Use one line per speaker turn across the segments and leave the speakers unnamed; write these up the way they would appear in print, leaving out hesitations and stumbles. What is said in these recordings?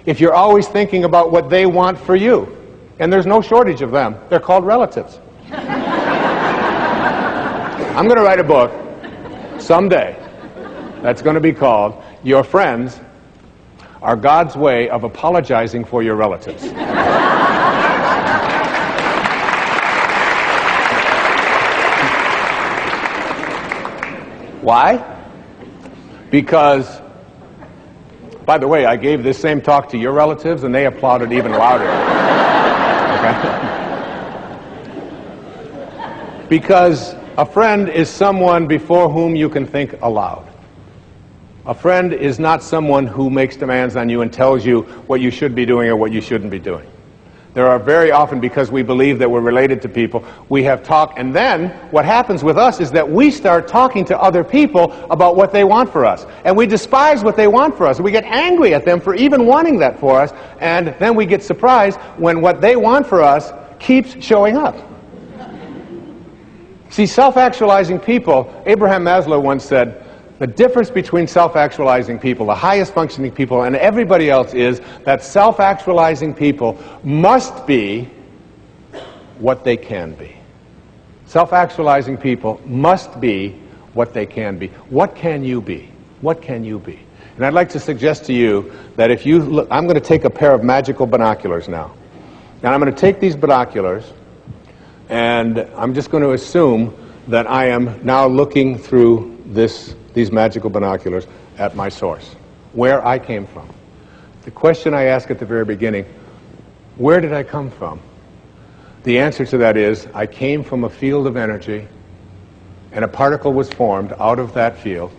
if you're always thinking about what they want for you. And there's no shortage of them. They're called relatives. I'm going to write a book someday that's going to be called Your Friends Are God's Way of Apologizing for Your Relatives. Why? Because, by the way, I gave this same talk to your relatives and they applauded even louder. Okay? Because a friend is someone before whom you can think aloud. A friend is not someone who makes demands on you and tells you what you should be doing or what you shouldn't be doing. There are very often, because we believe that we're related to people, we have talk, and then what happens with us is that we start talking to other people about what they want for us. And we despise what they want for us. We get angry at them for even wanting that for us, and then we get surprised when what they want for us keeps showing up. See, self-actualizing people, Abraham Maslow once said, the difference between self-actualizing people, the highest functioning people, and everybody else is that self-actualizing people must be what they can be. Self-actualizing people must be what they can be. What can you be? What can you be? And I'd like to suggest to you that if you look, I'm going to take a pair of magical binoculars now. And I'm going to take these binoculars, and I'm just going to assume that I am now looking through these magical binoculars at my source, where I came from. The question I asked at the very beginning, where did I come from? The answer to that is, I came from a field of energy, and a particle was formed out of that field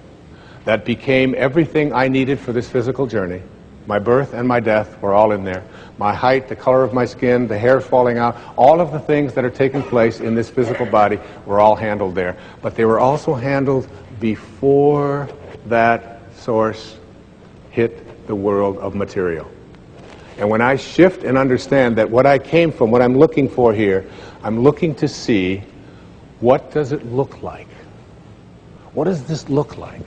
that became everything I needed for this physical journey. My birth and my death were all in there. My height, the color of my skin, the hair falling out, all of the things that are taking place in this physical body were all handled there. But they were also handled before that source hit the world of material. And when I shift and understand that what I came from, what I'm looking for here, I'm looking to see, what does it look like? What does this look like?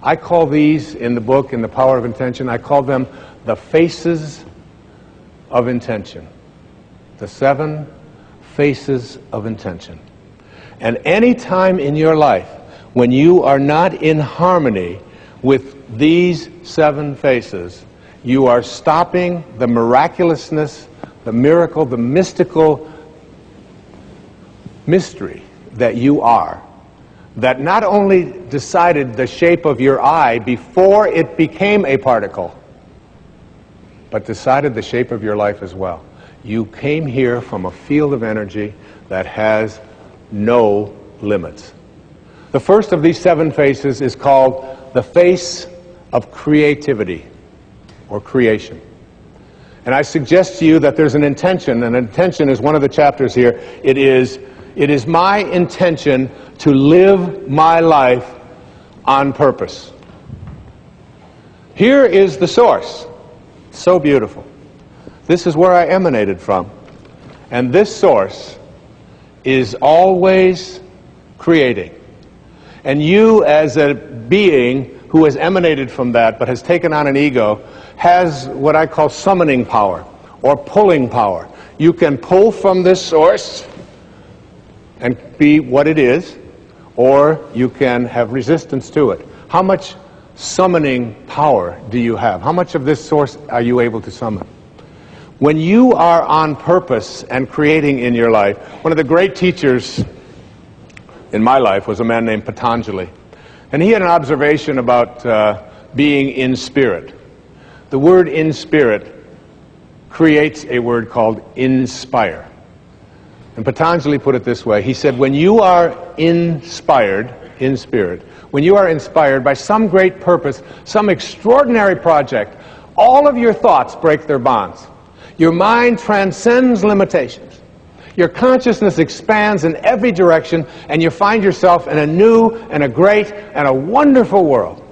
I call these, in the book, in The Power of Intention, I call them the faces of intention. The 7 faces of intention. And any time in your life when you are not in harmony with these 7 faces, you are stopping the miraculousness, the miracle, the mystical mystery that you are, that not only decided the shape of your eye before it became a particle, but decided the shape of your life as well. You came here from a field of energy that has no limits. The first of these 7 faces is called the face of creativity, or creation. And I suggest to you that there's an intention, and intention is one of the chapters here. It is my intention to live my life on purpose. Here is the source. So beautiful. This is where I emanated from. And this source is always creating. And you, as a being who has emanated from that but has taken on an ego, has what I call summoning power or pulling power. You can pull from this source and be what it is, or you can have resistance to it. How much summoning power do you have? How much of this source are you able to summon? When you are on purpose and creating in your life, one of the great teachers in my life was a man named Patanjali. And he had an observation about being in spirit. The word in spirit creates a word called inspire. And Patanjali put it this way. He said, when you are inspired, in spirit, when you are inspired by some great purpose, some extraordinary project, all of your thoughts break their bonds. Your mind transcends limitations. Your consciousness expands in every direction, and you find yourself in a new and a great and a wonderful world.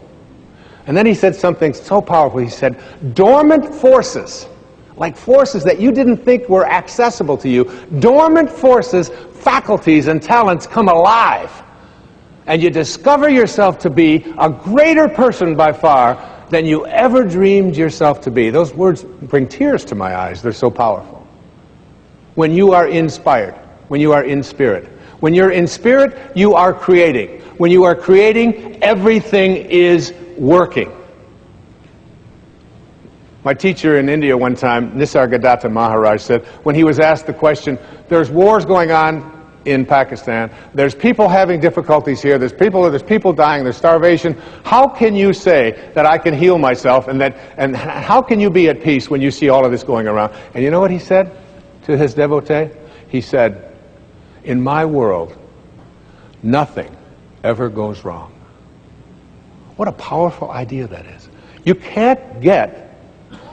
And then he said something so powerful. He said, dormant forces, like forces that you didn't think were accessible to you, dormant forces, faculties, and talents come alive. And you discover yourself to be a greater person by far than you ever dreamed yourself to be. Those words bring tears to my eyes. They're so powerful. When you are inspired, when you are in spirit. When you're in spirit, you are creating. When you are creating, everything is working. My teacher in India one time, Nisargadatta Maharaj, said, when he was asked the question, there's wars going on in Pakistan, there's people having difficulties here, there's people dying, there's starvation. How can you say that I can heal myself, and how can you be at peace when you see all of this going around? And you know what he said to his devotee? He said, in my world, nothing ever goes wrong. What a powerful idea that is. You can't get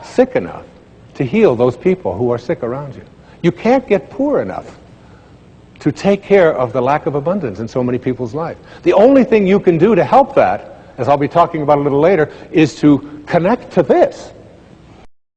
sick enough to heal those people who are sick around you. You can't get poor enough to take care of the lack of abundance in so many people's life. The only thing you can do to help that, as I'll be talking about a little later, is to connect to this.